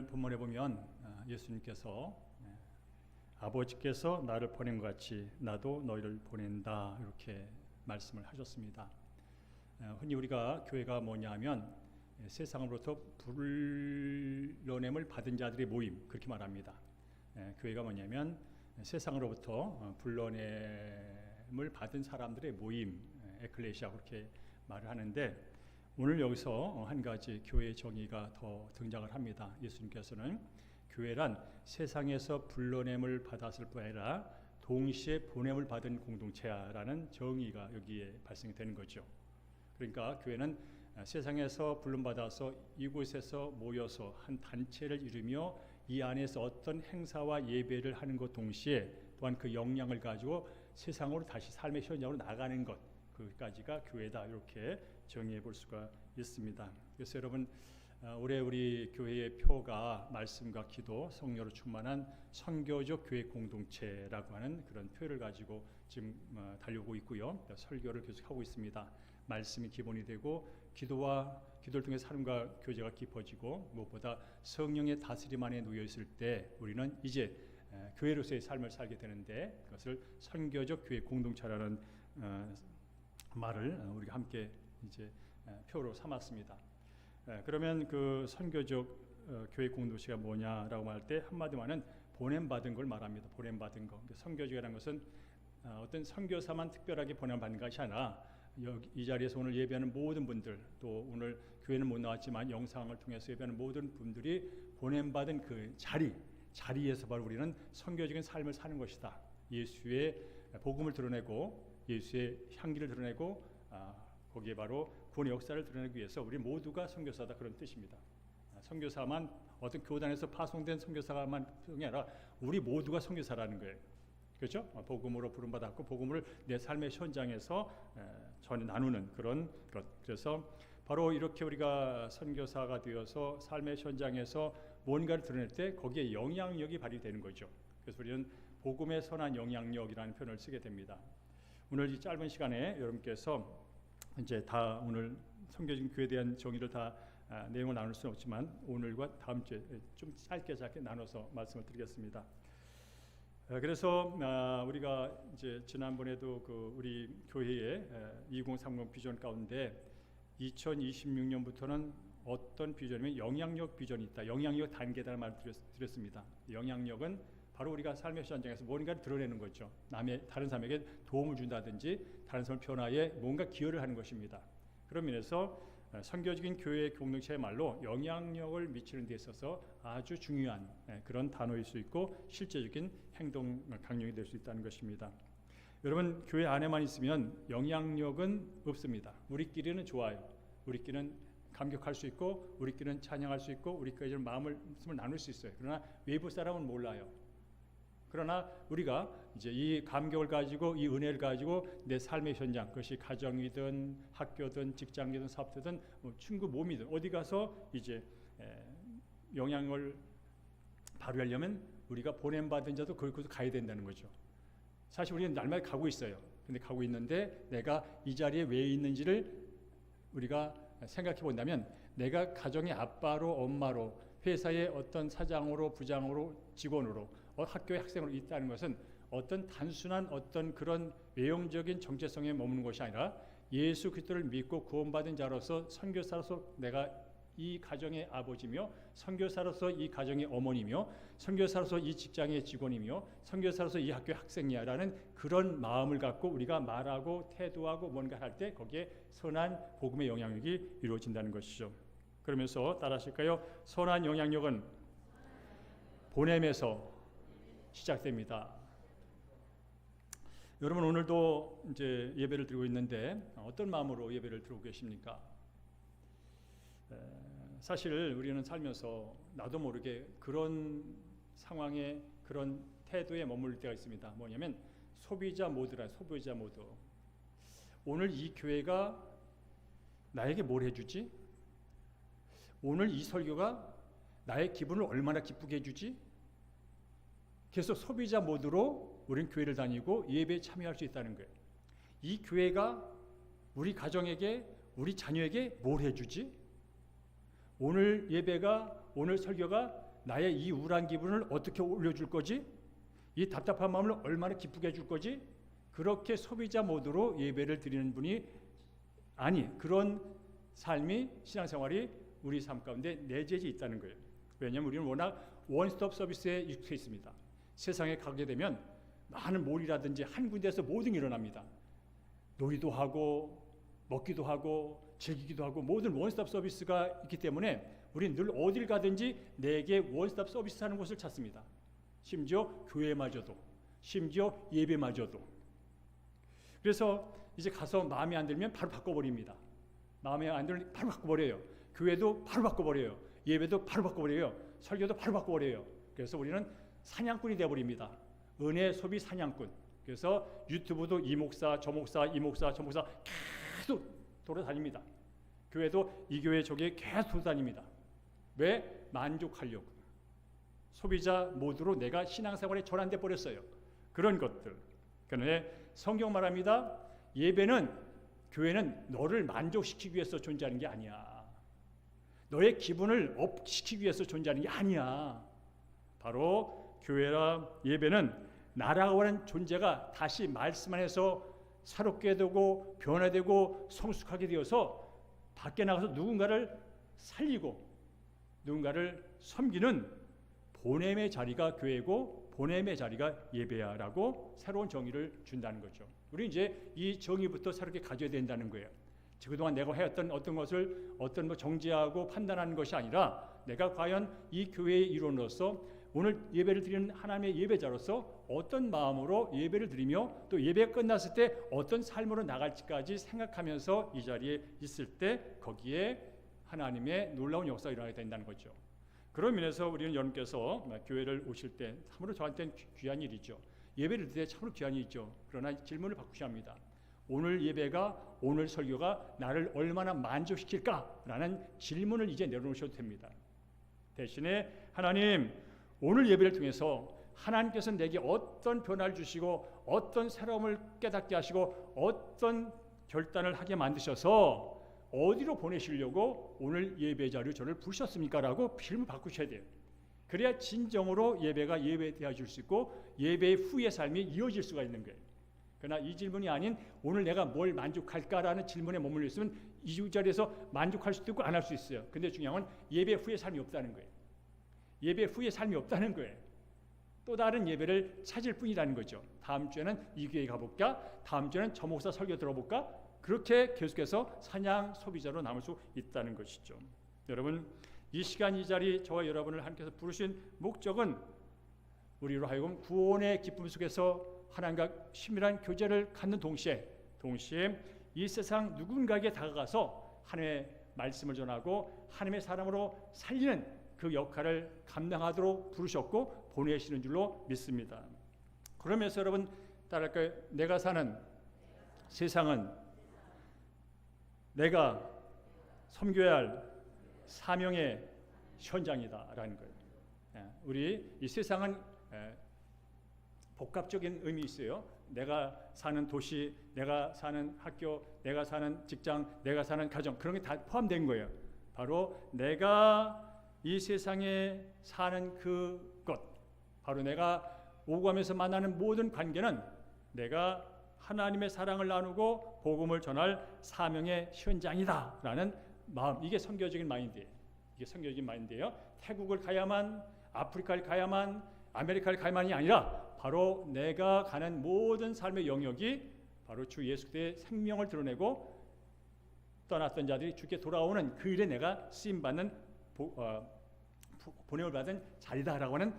오늘 본문에 보면 예수님께서 아버지께서 나를 보낸 것 같이 나도 너희를 보낸다 이렇게 말씀을 하셨습니다. 흔히 우리가 교회가 뭐냐 하면 세상으로부터 불러냄을 받은 자들의 모임 그렇게 말합니다. 교회가 뭐냐면 세상으로부터 불러냄을 받은 사람들의 모임, 에클레시아 그렇게 말을 하는데 오늘 여기서 한 가지 교회의 정의가 더 등장을 합니다. 예수님께서는 교회란 세상에서 불러냄을 받았을 뿐 아니라 동시에 보냄을 받은 공동체라는 정의가 여기에 발생이 되는 거죠. 그러니까 교회는 세상에서 불론받아서 이곳에서 모여서 한 단체를 이루며 이 안에서 어떤 행사와 예배를 하는 것 동시에 또한 그 역량을 가지고 세상으로 다시 삶의 현장으로 나가는 것 그까지가 교회다 이렇게 정의해 볼 수가 있습니다. 그래서 여러분 올해 우리 교회의 표가 말씀과 기도, 성령으로 충만한 선교적 교회 공동체라고 하는 그런 표를 가지고 지금 달려오고 있고요. 설교를 계속하고 있습니다. 말씀이 기본이 되고 기도를 통해 삶과 교제가 깊어지고 무엇보다 성령의 다스림 안에 놓여 있을 때 우리는 이제 교회로서의 삶을 살게 되는데 그것을 선교적 교회 공동체라는 말을 우리가 함께 이제 표로 삼았습니다. 그러면 그 선교적 교회 공동체가 뭐냐라고 할 때 한마디로 말하면 보냄받은 걸 말합니다. 보냄받은 거. 선교적이라는 것은 어떤 선교사만 특별하게 보냄받는 것이 아니라 이 자리에서 오늘 예배하는 모든 분들 또 오늘 교회는 못 나왔지만 영상을 통해서 예배하는 모든 분들이 보냄받은 그 자리에서 바로 우리는 선교적인 삶을 사는 것이다. 예수의 복음을 드러내고 예수의 향기를 드러내고 거기에 바로 구원의 역사를 드러내기 위해서 우리 모두가 선교사다 그런 뜻입니다. 선교사만 어떤 교단에서 파송된 선교사만 아니라 우리 모두가 선교사라는 거예요. 그렇죠? 복음으로 부름받았고 복음을 내 삶의 현장에서 전해 나누는 그런 것. 그래서 바로 이렇게 우리가 선교사가 되어서 삶의 현장에서 뭔가를 드러낼 때 거기에 영향력이 발휘되는 거죠. 그래서 우리는 복음의 선한 영향력이라는 표현을 쓰게 됩니다. 오늘 이 짧은 시간에 여러분께서 이제 다 오늘 선교적인 교회에 대한 정의를 다 내용을 나눌 수는 없지만 오늘과 다음 주에 좀 짧게 나눠서 말씀을 드리겠습니다. 그래서 우리가 이제 지난번에도 그 우리 교회의 2030 비전 가운데 2026년부터는 어떤 비전이면 영향력 비전이 있다. 영향력 단계다라는 말을 드렸습니다. 영향력은 바로 우리가 삶의 현장에서 뭔가를 드러내는 거죠. 다른 사람에게 도움을 준다든지 다른 사람 변화에 뭔가 기여를 하는 것입니다. 그런 면에서 선교적인 교회 공동체의 말로 영향력을 미치는 데 있어서 아주 중요한 그런 단어일 수 있고 실제적인 행동 강령이 될 수 있다는 것입니다. 여러분 교회 안에만 있으면 영향력은 없습니다. 우리끼리는 좋아요. 우리끼리는 감격할 수 있고 우리끼리는 찬양할 수 있고 우리끼리는 마음을 나눌 수 있어요. 그러나 외부 사람은 몰라요. 그러나 우리가 이제 이 감격을 가지고 이 은혜를 가지고 내 삶의 현장 그것이 가정이든 학교든 직장이든 사업이든 친구 몸이든 어디 가서 이제 영향을 발휘하려면 우리가 보냄받은 자도 거기서 가야 된다는 거죠. 사실 우리는 날마다 가고 있어요. 근데 가고 있는데 내가 이 자리에 왜 있는지를 우리가 생각해 본다면 내가 가정의 아빠로 엄마로 회사의 어떤 사장으로 부장으로 직원으로 학교의 학생으로 있다는 것은 어떤 단순한 어떤 그런 외형적인 정체성에 머무는 것이 아니라 예수 그리스도를 믿고 구원받은 자로서 선교사로서 내가 이 가정의 아버지며 선교사로서 이 가정의 어머니며 선교사로서 이 직장의 직원이며 선교사로서 이 학교의 학생이야라는 그런 마음을 갖고 우리가 말하고 태도하고 뭔가 할 때 거기에 선한 복음의 영향력이 이루어진다는 것이죠. 그러면서 따라하실까요? 선한 영향력은 보냄에서 시작됩니다. 여러분 오늘도 이제 예배를 드리고 있는데 어떤 마음으로 예배를 드리고 계십니까? 사실 우리는 살면서 나도 모르게 그런 상황에 그런 태도에 머물 때가 있습니다. 뭐냐면 소비자 모드. 오늘 이 교회가 나에게 뭘 해주지? 오늘 이 설교가 나의 기분을 얼마나 기쁘게 해주지? 계속 소비자 모드로 우리는 교회를 다니고 예배에 참여할 수 있다는 거예요. 이 교회가 우리 가정에게 우리 자녀에게 뭘 해주지? 오늘 예배가 오늘 설교가 나의 이 우울한 기분을 어떻게 올려줄 거지? 이 답답한 마음을 얼마나 기쁘게 해줄 거지? 그렇게 소비자 모드로 예배를 드리는 분이 그런 삶이, 신앙생활이 우리 삶 가운데 내재해 있다는 거예요. 왜냐하면 우리는 워낙 원스톱 서비스에 익숙해 있습니다. 세상에 가게 되면 많은 몰이라든지 한 군데에서 모든 게 일어납니다. 놀이도 하고 먹기도 하고 즐기기도 하고 모든 원스톱 서비스가 있기 때문에 우리는 늘 어딜 가든지 내게 원스톱 서비스 하는 곳을 찾습니다. 심지어 교회마저도, 심지어 예배마저도. 그래서 이제 가서 마음에 안 들면 바로 바꿔버립니다. 마음에 안 들면 바로 바꿔버려요. 교회도 바로 바꿔버려요. 예배도 바로 바꿔버려요. 설교도 바로 바꿔버려요. 그래서 우리는 사냥꾼이 되어버립니다. 은혜 소비 사냥꾼. 그래서 유튜브도 이 목사, 저 목사, 이 목사, 저 목사 계속 돌아다닙니다. 교회도 이 교회 저교회 계속 돌아다닙니다. 왜? 만족하려고. 소비자 모드로 내가 신앙생활에 전환돼 버렸어요. 그런 것들. 그런데 성경 말합니다. 예배는, 교회는 너를 만족시키기 위해서 존재하는 게 아니야. 너의 기분을 업시키기 위해서 존재하는 게 아니야. 바로 교회라 예배는 나라고 하는 존재가 다시 말씀 안에서 새롭게 되고 변화되고 성숙하게 되어서 밖에 나가서 누군가를 살리고 누군가를 섬기는 보냄의 자리가 교회고 보냄의 자리가 예배야라고 새로운 정의를 준다는 거죠. 우리 이제 이 정의부터 새롭게 가져야 된다는 거예요. 그동안 내가 해왔던 어떤 것을 정죄하고 판단하는 것이 아니라 내가 과연 이 교회의 일원으로서 오늘 예배를 드리는 하나님의 예배자로서 어떤 마음으로 예배를 드리며 또 예배가 끝났을 때 어떤 삶으로 나갈지까지 생각하면서 이 자리에 있을 때 거기에 하나님의 놀라운 역사가 일어나게 된다는 거죠. 그런 면에서 우리는 여러분께서 교회를 오실 때 참으로 저한테는 귀한 일이죠. 예배를 드릴 때 참으로 귀한 일이죠. 그러나 질문을 바꾸셔야 합니다. 오늘 예배가, 오늘 설교가 나를 얼마나 만족시킬까라는 질문을 이제 내려놓으셔도 됩니다. 대신에 하나님, 오늘 예배를 통해서 하나님께서 내게 어떤 변화를 주시고 어떤 새로움을 깨닫게 하시고 어떤 결단을 하게 만드셔서 어디로 보내시려고 오늘 예배자로 저를 부르셨습니까? 라고 질문 바꾸셔야 돼요. 그래야 진정으로 예배가 예배되어질 수 있고 예배의 후의 삶이 이어질 수가 있는 거예요. 그러나 이 질문이 아닌 오늘 내가 뭘 만족할까라는 질문에 머물러 있으면 이 자리에서 만족할 수도 있고 안 할 수 있어요. 근데 중요한 건 예배 후의 삶이 없다는 거예요. 예배 후의 삶이 없다는 거예요. 또 다른 예배를 찾을 뿐이라는 거죠. 다음 주에는 이 교회 가볼까? 다음 주에는 저 목사 설교 들어볼까? 그렇게 계속해서 사냥 소비자로 남을 수 있다는 것이죠. 여러분, 이 시간 이 자리 저와 여러분을 하나님께서 부르신 목적은 우리로 하여금 구원의 기쁨 속에서 하나님과 친밀한 교제를 갖는 동시에 이 세상 누군가에게 다가가서 하나님의 말씀을 전하고 하나님의 사람으로 살리는 그 역할을 감당하도록 부르셨고 보내시는 줄로 믿습니다. 그러면서 여러분 따라할까요? 내가 사는 세상은 내가 섬겨야 할 사명의 현장이다라는 거예요. 우리 이 세상은 복합적인 의미 있어요. 내가 사는 도시, 내가 사는 학교, 내가 사는 직장, 내가 사는 가정, 그런 게 다 포함된 거예요. 바로 내가 이 세상에 사는 그것, 바로 내가 오고 가면서 만나는 모든 관계는 내가 하나님의 사랑을 나누고 복음을 전할 사명의 현장이다라는 마음, 이게 선교적인 마인드예요. 이게 선교적인 마인드예요. 태국을 가야만, 아프리카를 가야만, 아메리카를 가야만이 아니라 바로 내가 가는 모든 삶의 영역이 바로 주 예수 그리스도의 생명을 드러내고 떠났던 자들이 주께 돌아오는 그 일에 내가 쓰임받는 보냄을 받은 자리다라고 하는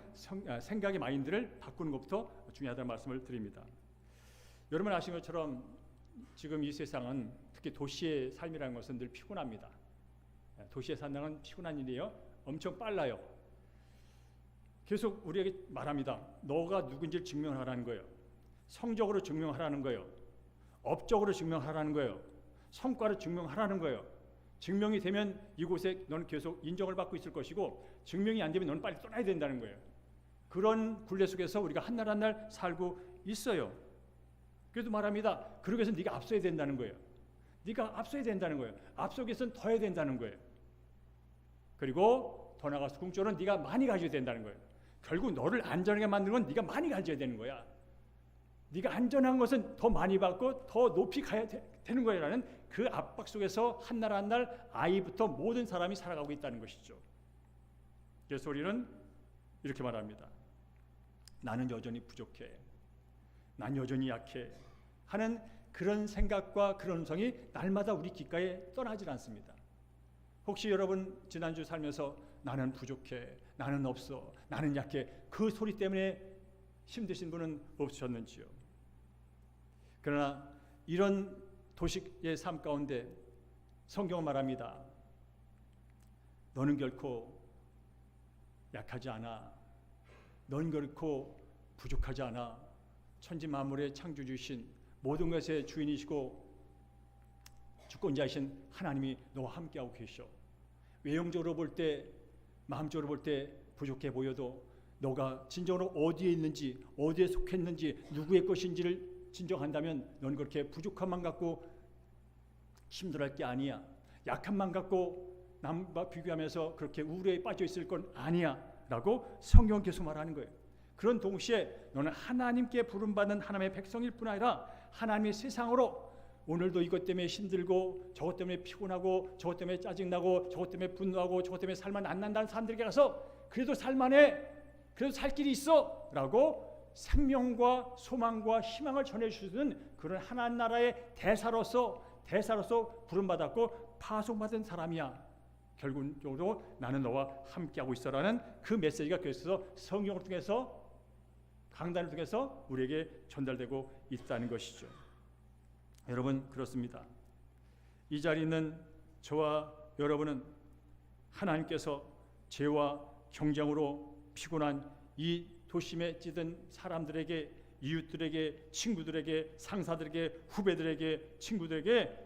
생각의 마인드를 바꾸는 것부터 중요하다는 말씀을 드립니다. 여러분 아시는 것처럼 지금 이 세상은 특히 도시의 삶이라는 것은 늘 피곤합니다. 도시에 산다는 피곤한 일이에요. 엄청 빨라요. 계속 우리에게 말합니다. 너가 누군지를 증명하라는 거예요. 성적으로 증명하라는 거예요. 업적으로 증명하라는 거예요. 성과로 증명하라는 거예요. 증명이 되면 이곳에 너는 계속 인정을 받고 있을 것이고 증명이 안 되면 너는 빨리 떠나야 된다는 거예요. 그런 굴레 속에서 우리가 한 날 한 날 살고 있어요. 그래도 말합니다. 그러기 위해서 네가 앞서야 된다는 거예요. 네가 앞서야 된다는 거예요. 앞서기 위해서는 더 해야 된다는 거예요. 그리고 더 나가서 궁극적으로 네가 많이 가져야 된다는 거예요. 결국 너를 안전하게 만드는 건 네가 많이 가져야 되는 거야. 네가 안전한 것은 더 많이 받고 더 높이 가야 되는 거라는 그 압박 속에서 한 날 한 날 아이부터 모든 사람이 살아가고 있다는 것이죠. 그래서 우리는 이렇게 말합니다. 나는 여전히 부족해. 난 여전히 약해. 하는 그런 생각과 그런 음성이 날마다 우리 귓가에 떠나질 않습니다. 혹시 여러분 지난주 살면서 나는 부족해, 나는 없어, 나는 약해 그 소리 때문에 힘드신 분은 없으셨는지요? 그러나 이런 도식의 삶 가운데 성경은 말합니다. 너는 결코 약하지 않아. 너는 결코 부족하지 않아. 천지 만물의 창조주신 모든 것의 주인이시고 주권자이신 하나님이 너와 함께하고 계셔. 외형적으로 볼 때, 마음적으로 볼 때 부족해 보여도 너가 진정으로 어디에 있는지, 어디에 속했는지, 누구의 것인지를 진정한다면 넌 그렇게 부족함만 갖고 힘들어할 게 아니야. 약함만 갖고 남과 비교하면서 그렇게 우울에 빠져 있을 건 아니야 라고 성경은 계속 말하는 거예요. 그런 동시에 너는 하나님께 부름받은 하나님의 백성일 뿐 아니라 하나님의 세상으로 오늘도 이것 때문에 힘들고 저것 때문에 피곤하고 저것 때문에 짜증나고 저것 때문에 분노하고 저것 때문에 살만 안 난다는 사람들에게 가서 그래도 살만해, 그래도 살 길이 있어 라고 생명과 소망과 희망을 전해주는 그런 하나님 나라의 대사로서 부름받았고 파송받은 사람이야. 결국적으로 나는 너와 함께하고 있어라는 그 메시지가 그래서 성경을 통해서 강단을 통해서 우리에게 전달되고 있다는 것이죠. 여러분 그렇습니다. 이 자리에 있는 저와 여러분은 하나님께서 죄와 경쟁으로 피곤한 이 도심에 찌든 사람들에게, 이웃들에게, 친구들에게, 상사들에게, 후배들에게, 친구들에게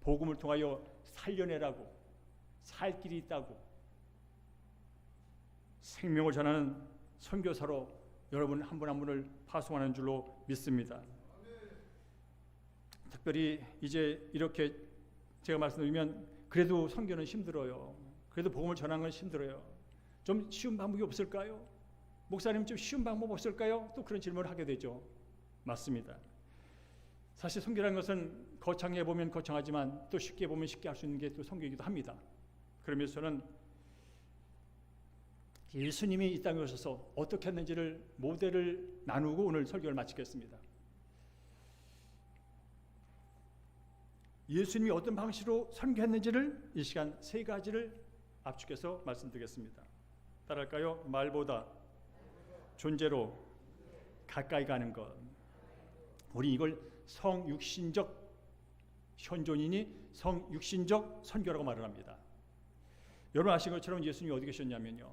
복음을 통하여 살려내라고, 살 길이 있다고 생명을 전하는 선교사로 여러분 한 분 한 분을 파송하는 줄로 믿습니다. 특별히 이제 이렇게 제가 말씀드리면 그래도 선교는 힘들어요. 그래도 복음을 전하는 건 힘들어요. 좀 쉬운 방법이 없을까요? 목사님 좀 쉬운 방법 없을까요? 또 그런 질문을 하게 되죠. 맞습니다. 사실 선교라는 것은 거창해 보면 거창하지만 또 쉽게 보면 쉽게 할 수 있는 게 또 선교이기도 합니다. 그러면서 저는 예수님이 이 땅에 오셔서 어떻게 했는지를 모델을 나누고 오늘 설교를 마치겠습니다. 예수님이 어떤 방식으로 선교했는지를 이 시간 세 가지를 압축해서 말씀드리겠습니다. 따라할까요? 말보다 존재로 가까이 가는 것. 우리 이걸 성육신적 현존이니 성육신적 선교라고 말을 합니다. 여러분 아시는 것처럼 예수님이 어디 계셨냐면요,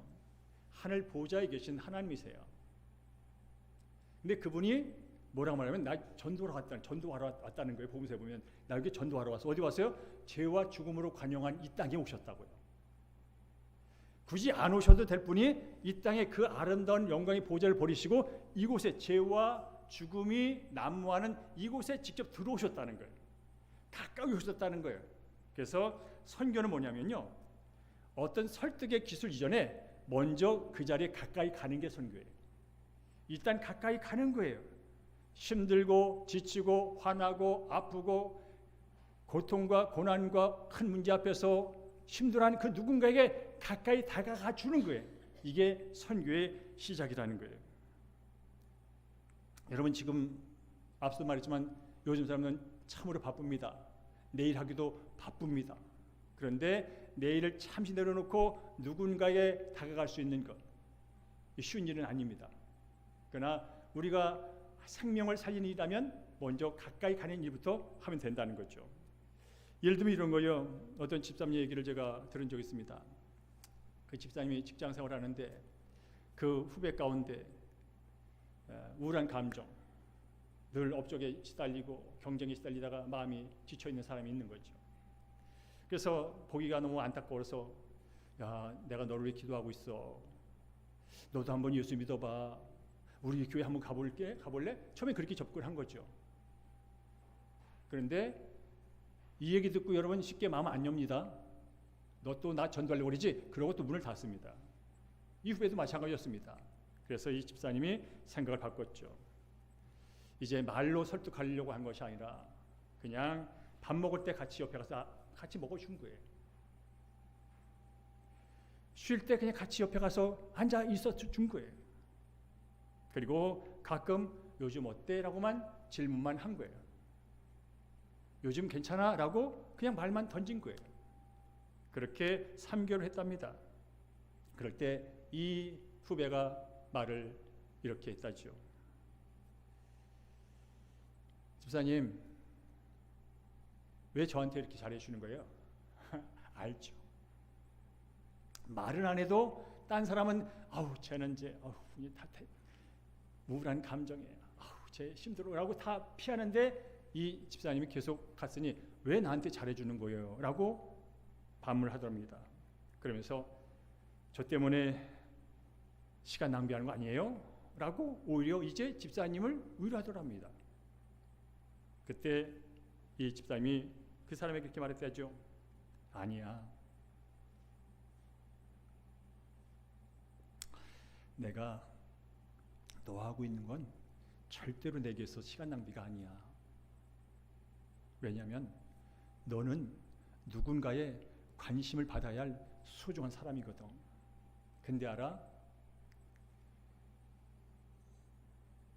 하늘 보좌에 계신 하나님이세요. 근데 그분이 뭐라고 말하면 나 전도하러 왔다는 거예요. 복음서에 보면 나 여기 전도하러 왔어. 어디 왔어요? 죄와 죽음으로 관영한 이 땅에 오셨다고요. 굳이 안 오셔도 될 분이 이 땅에 그 아름다운 영광의 보좌를 버리시고 이곳에 죄와 죽음이 난무하는 이곳에 직접 들어오셨다는 거예요. 가까이 오셨다는 거예요. 그래서 선교는 뭐냐면요, 어떤 설득의 기술 이전에 먼저 그 자리에 가까이 가는 게 선교예요. 일단 가까이 가는 거예요. 힘들고 지치고 화나고 아프고 고통과 고난과 큰 문제 앞에서 힘들어하는 그 누군가에게 가까이 다가가 주는 거예요. 이게 선교의 시작이라는 거예요. 여러분 지금 앞서 말했지만 요즘 사람은 참으로 바쁩니다. 내일 하기도 바쁩니다. 그런데 내일을 잠시 내려놓고 누군가에게 다가갈 수 있는 것, 쉬운 일은 아닙니다. 그러나 우리가 생명을 살리는 일이라면 먼저 가까이 가는 일부터 하면 된다는 거죠. 예를 들면 이런 거요. 어떤 집사님 얘기를 제가 들은 적이 있습니다. 그 집사님이 직장 생활을 하는데 그 후배 가운데 우울한 감정, 늘 업적에 시달리고 경쟁에 시달리다가 마음이 지쳐있는 사람이 있는 거죠. 그래서 보기가 너무 안타까워서 야, 내가 너를 위해 기도하고 있어. 너도 한번 예수 믿어봐. 우리 교회 한번 가볼래? 처음에 그렇게 접근을 한 거죠. 그런데 이 얘기 듣고 여러분 쉽게 마음 안 엽니다. 너 또 나 전도하려고 그러지? 그러고 또 문을 닫습니다. 이 후배도 마찬가지였습니다. 그래서 이 집사님이 생각을 바꿨죠. 이제 말로 설득하려고 한 것이 아니라 그냥 밥 먹을 때 같이 옆에 가서 같이 먹어준 거예요. 쉴 때 그냥 같이 옆에 가서 앉아 있어 준 거예요. 그리고 가끔 요즘 어때? 라고만 질문만 한 거예요. 요즘 괜찮아? 라고 그냥 말만 던진 거예요. 그렇게 3개월을 했답니다. 그럴 때 이 후배가 말을 이렇게 했다죠. 집사님, 왜 저한테 이렇게 잘해주는 거예요? 알죠. 말은 안 해도 딴 사람은 아우 쟤는 이제 우울한 감정에 아우 쟤 힘들어라고 다 피하는데 이 집사님이 계속 갔으니 왜 나한테 잘해주는 거예요? 라고 반문을 하더랍니다. 그러면서 저 때문에 시간 낭비하는 거 아니에요? 라고 오히려 이제 집사님을 위로하더랍니다. 그때 이 집사님이 그 사람에게 그렇게 말했다죠. 아니야. 내가 너와 하고 있는 건 절대로 내게서 시간 낭비가 아니야. 왜냐하면 너는 누군가의 관심을 받아야 할 소중한 사람이거든. 근데 알아?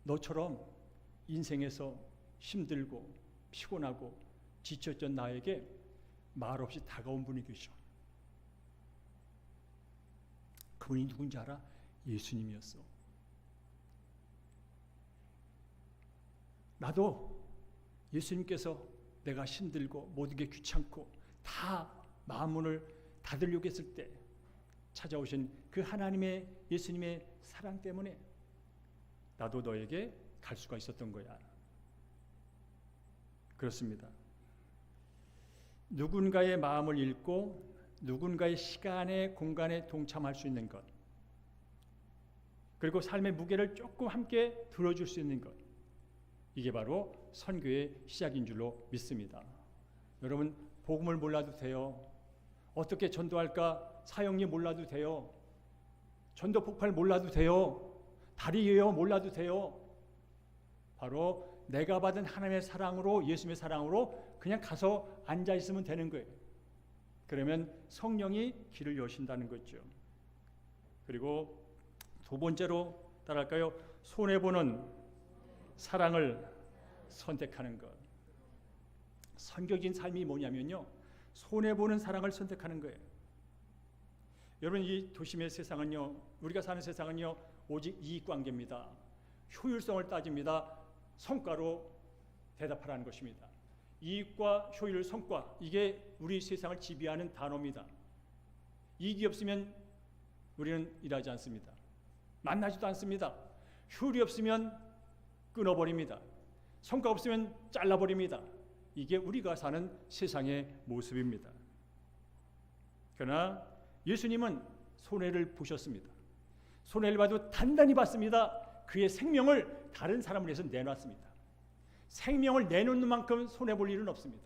너처럼 인생에서 힘들고 피곤하고 지쳤던 나에게 말없이 다가온 분이 계셔. 그분이 누군지 알아? 예수님이었어. 나도 예수님께서 내가 힘들고 모든 게 귀찮고 다 마음문을 닫으려고 했을 때 찾아오신 그 하나님의 예수님의 사랑 때문에 나도 너에게 갈 수가 있었던 거야. 그렇습니다. 누군가의 마음을 읽고 누군가의 시간에 공간에 동참할 수 있는 것, 그리고 삶의 무게를 조금 함께 들어줄 수 있는 것, 이게 바로 선교의 시작인 줄로 믿습니다. 여러분, 복음을 몰라도 돼요. 어떻게 전도할까 사역리 몰라도 돼요. 전도 폭발 몰라도 돼요. 다리예요 몰라도 돼요. 바로 내가 받은 하나님의 사랑으로, 예수님의 사랑으로 그냥 가서 앉아 있으면 되는 거예요. 그러면 성령이 길을 여신다는 거죠. 그리고 두 번째로 따라할까요? 손해보는 사랑을 선택하는 것. 선교적인 삶이 뭐냐면요, 손해보는 사랑을 선택하는 거예요. 여러분, 이 도심의 세상은요, 우리가 사는 세상은요, 오직 이익관계입니다. 효율성을 따집니다. 성과로 대답하라는 것입니다. 이익과 효율, 성과, 이게 우리 세상을 지배하는 단어입니다. 이익이 없으면 우리는 일하지 않습니다. 만나지도 않습니다. 효율이 없으면 끊어버립니다. 성과 없으면 잘라버립니다. 이게 우리가 사는 세상의 모습입니다. 그러나 예수님은 손해를 보셨습니다. 손해를 봐도 단단히 봤습니다. 그의 생명을 다른 사람을 위해서 내놨습니다. 생명을 내놓는 만큼 손해볼 일은 없습니다.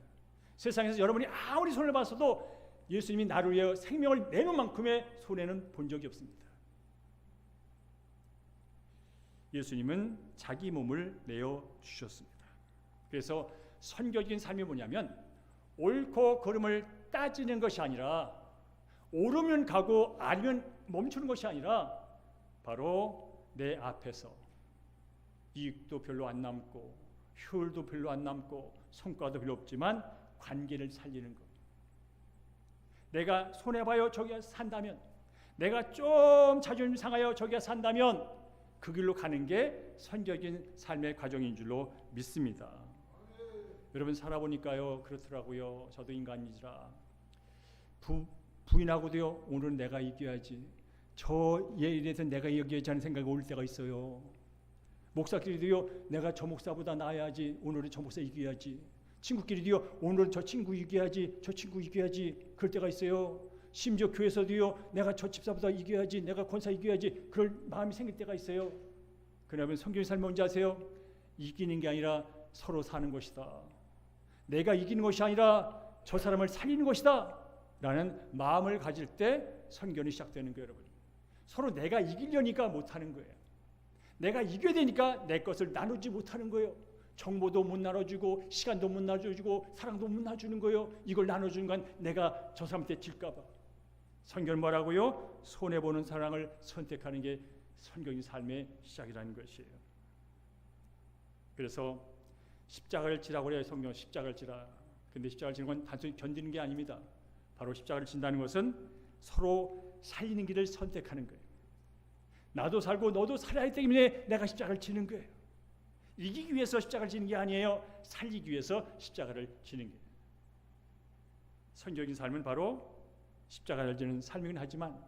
세상에서 여러분이 아무리 손해를 봤어도 예수님이 나를 위해 생명을 내놓은 만큼의 손해는 본 적이 없습니다. 예수님은 자기 몸을 내어주셨습니다. 그래서 선교적인 삶이 뭐냐면 옳고 그름을 따지는 것이 아니라, 오르면 가고 아니면 멈추는 것이 아니라, 바로 내 앞에서 이익도 별로 안 남고 효율도 별로 안 남고 성과도 별로 없지만 관계를 살리는 것. 내가 손해봐요 저기가 산다면, 내가 좀 자존심 상하여 저기가 산다면 그 길로 가는 게 선교적인 삶의 과정인 줄로 믿습니다. 여러분, 살아보니까요 그렇더라고요. 저도 인간이지라 부인하고도요, 오늘은 내가 이겨야지, 저 일에서 내가 이겨야지 하는 생각이 올 때가 있어요. 목사끼리도요, 내가 저 목사보다 나아야지, 오늘은 저 목사 이겨야지. 친구끼리도요, 오늘은 저 친구 이겨야지, 저 친구 이겨야지, 그럴 때가 있어요. 심지어 교회에서도요, 내가 저 집사보다 이겨야지, 내가 권사 이겨야지, 그럴 마음이 생길 때가 있어요. 그러면 성경의 삶이 뭔지 아세요? 이기는 게 아니라 서로 사는 것이다. 내가 이기는 것이 아니라 저 사람을 살리는 것이다. 라는 마음을 가질 때 선교는 시작되는 거예요, 여러분. 서로 내가 이기려니까 못하는 거예요. 내가 이겨야 되니까 내 것을 나누지 못하는 거예요. 정보도 못 나눠주고 시간도 못 나눠주고 사랑도 못 나눠주는 거예요. 이걸 나눠주는 건 내가 저 사람한테 질까 봐. 선교는 뭐라고요? 손해보는 사랑을 선택하는 게 선교인 삶의 시작이라는 것이에요. 그래서 십자가를 지라고 해요. 성경 십자가를 지라. 근데 십자가를 지는 건 단순히 견디는 게 아닙니다. 바로 십자가를 진다는 것은 서로 살리는 길을 선택하는 거예요. 나도 살고 너도 살아야 하기 때문에 내가 십자가를 지는 거예요. 이기기 위해서 십자가를 지는 게 아니에요. 살리기 위해서 십자가를 지는 거예요. 선교인 삶은 바로 십자가를 지는 삶이긴 하지만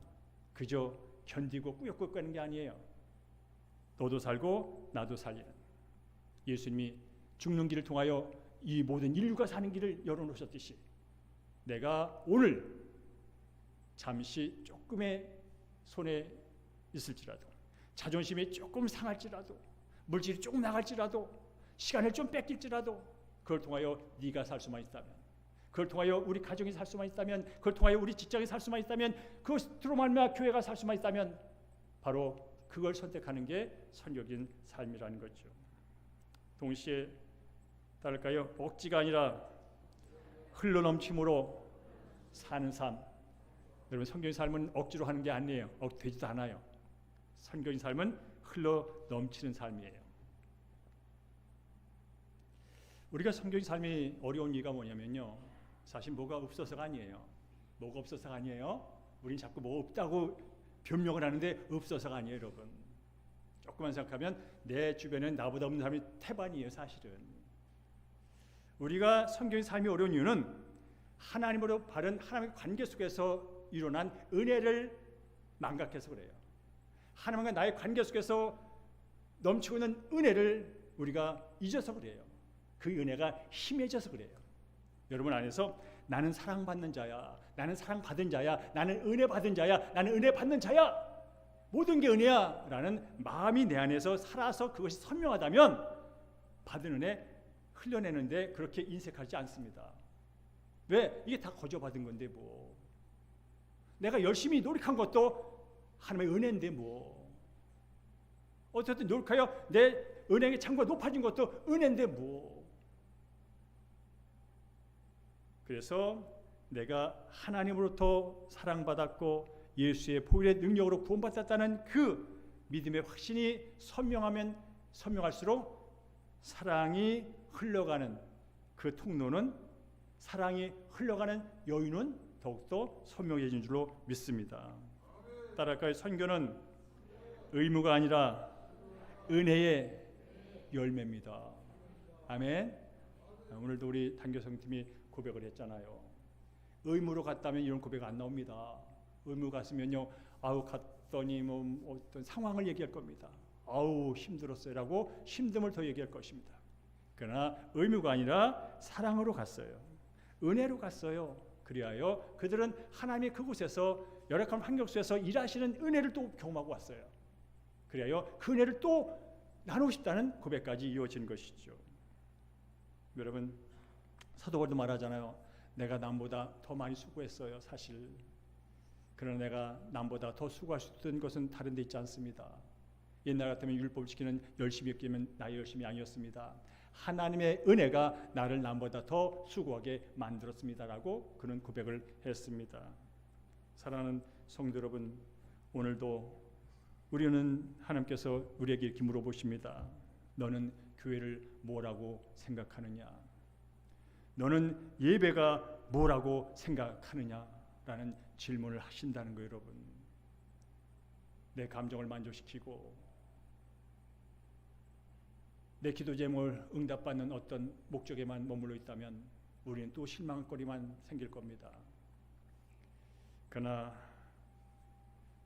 그저 견디고 꾸역꾸역 가는 게 아니에요. 너도 살고 나도 살리는, 예수님이 죽는 길을 통하여 이 모든 인류가 사는 길을 열어놓으셨듯이 내가 오늘 잠시 조금의 손에 있을지라도, 자존심이 조금 상할지라도, 물질이 조금 나갈지라도, 시간을 좀 뺏길지라도 그걸 통하여 네가 살 수만 있다면, 그걸 통하여 우리 가정이 살 수만 있다면, 그걸 통하여 우리 직장이 살 수만 있다면, 그것으로 말미암아 교회가 살 수만 있다면 바로 그걸 선택하는 게 선교적인 삶이라는 거죠. 동시에 따를까요? 억지가 아니라 흘러넘침으로 사는 삶. 여러분, 선교인 삶은 억지로 하는 게 아니에요. 되지도 않아요. 선교인 삶은 흘러넘치는 삶이에요. 우리가 선교인 삶이 어려운 이유가 뭐냐면요, 사실 뭐가 없어서가 아니에요. 뭐가 없어서가 아니에요. 우린 자꾸 뭐 없다고 변명을 하는데 없어서가 아니에요, 여러분. 조금만 생각하면 내 주변엔 나보다 없는 사람이 태반이에요, 사실은. 우리가 선교인 삶이 어려운 이유는 하나님으로 바른 하나님의 관계 속에서 일어난 은혜를 망각해서 그래요. 하나님과 나의 관계 속에서 넘치고 있는 은혜를 우리가 잊어서 그래요. 그 은혜가 희미해져서 그래요. 여러분 안에서 나는 사랑받는 자야, 나는 사랑받은 자야, 나는 은혜 받은 자야, 나는 은혜 받는 자야, 모든 게 은혜야 라는 마음이 내 안에서 살아서 그것이 선명하다면 받은 은혜 흘려내는데 그렇게 인색하지 않습니다. 왜? 이게 다 거저받은 건데 뭐. 내가 열심히 노력한 것도 하나님의 은혜인데 뭐. 어쨌든 노력하여 내 은행의 창고가 높아진 것도 은혜인데 뭐. 그래서 내가 하나님으로부터 사랑받았고 예수의 보혈의 능력으로 구원받았다는 그 믿음의 확신이 선명하면 선명할수록 사랑이 흘러가는 그 통로는, 사랑이 흘러가는 여유는 더욱더 선명해진 줄로 믿습니다. 따라서 선교는 의무가 아니라 은혜의 열매입니다. 아멘. 오늘도 우리 단교성팀이 고백을 했잖아요. 의무로 갔다면 이런 고백 안 나옵니다. 의무 갔으면요, 아우 갔더니 뭐 어떤 상황을 얘기할 겁니다. 아우 힘들었어요라고 힘듦을 더 얘기할 것입니다. 그러나 의무가 아니라 사랑으로 갔어요. 은혜로 갔어요. 그리하여 그들은 하나님의 그곳에서 열악한 환경 속에서 일하시는 은혜를 또 경험하고 왔어요. 그리하여 그 은혜를 또 나누고 싶다는 고백까지 이어진 것이죠. 여러분, 사도 바울도 말하잖아요. 내가 남보다 더 많이 수고했어요, 사실. 그러나 내가 남보다 더 수고할 수 있던 것은 다른 데 있지 않습니다. 옛날 같으면 율법을 지키는 열심히 했기면 나의 열심이 아니었습니다. 하나님의 은혜가 나를 남보다 더 수고하게 만들었습니다라고 그는 고백을 했습니다. 사랑하는 성도 여러분, 오늘도 우리는 하나님께서 우리에게 이렇게 물어보십니다. 너는 교회를 뭐라고 생각하느냐? 너는 예배가 뭐라고 생각하느냐? 라는 질문을 하신다는 거예요, 여러분. 내 감정을 만족시키고 내 기도 제목을 응답받는 어떤 목적에만 머물러 있다면 우리는 또 실망할 거리만 생길 겁니다. 그러나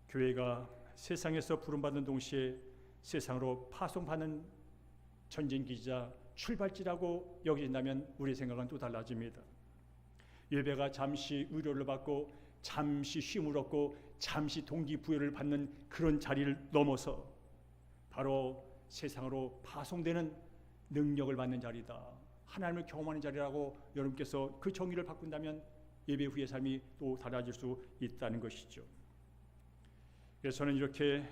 교회가 세상에서 부름받는 동시에 세상으로 파송받는 전진기지자 출발지라고 여긴다면 우리의 생각은 또 달라집니다. 예배가 잠시 의료를 받고 잠시 쉼을 얻고 잠시 동기부여를 받는 그런 자리를 넘어서 바로 세상으로 파송되는 능력을 받는 자리다, 하나님을 경험하는 자리라고 여러분께서 그 정의를 바꾼다면 예배 후의 삶이 또 달라질 수 있다는 것이죠. 그래서 저는 이렇게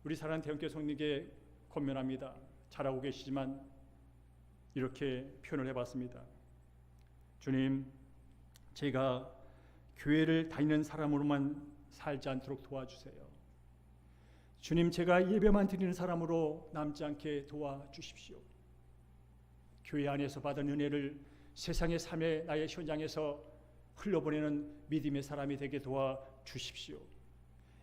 우리 사랑하는 대형교회 성도님께 권면합니다. 잘하고 계시지만 이렇게 표현을 해봤습니다. 주님, 제가 교회를 다니는 사람으로만 살지 않도록 도와주세요. 주님, 제가 예배만 드리는 사람으로 남지 않게 도와주십시오. 교회 안에서 받은 은혜를 세상의 삶의 나의 현장에서 흘려보내는 믿음의 사람이 되게 도와주십시오.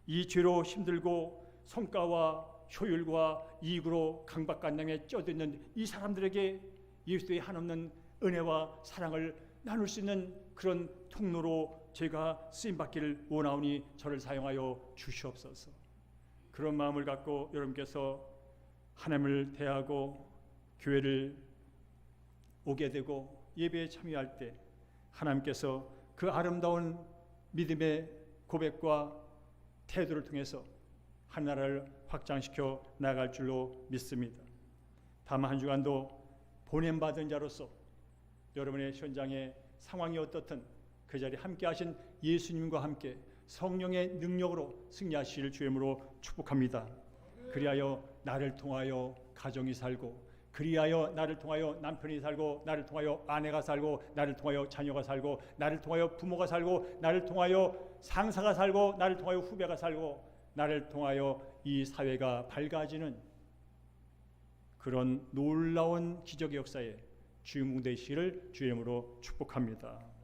이 죄로 힘들고 성과와 효율과 이익으로 강박관념에 쪄드는 이 사람들에게 예수의 한없는 은혜와 사랑을 나눌 수 있는 그런 통로로 제가 쓰임받기를 원하오니 저를 사용하여 주시옵소서. 그런 마음을 갖고 여러분께서 하나님을 대하고 교회를 오게 되고 예배에 참여할 때 하나님께서 그 아름다운 믿음의 고백과 태도를 통해서 하나님을 확장시켜 나갈 줄로 믿습니다. 다음 한 주간도 보냄받은 자로서 여러분의 현장의 상황이 어떻든 그 자리에 함께 하신 예수님과 함께 성령의 능력으로 승리하실 주임으로 축복합니다. 그리하여 나를 통하여 가정이 살고, 그리하여 나를 통하여 남편이 살고, 나를 통하여 아내가 살고, 나를 통하여 자녀가 살고, 나를 통하여 부모가 살고, 나를 통하여 상사가 살고, 나를 통하여 후배가 살고, 나를 통하여 이 사회가 밝아지는 그런 놀라운 기적의 역사에 주인공 되시기를 주의 이름으로 축복합니다.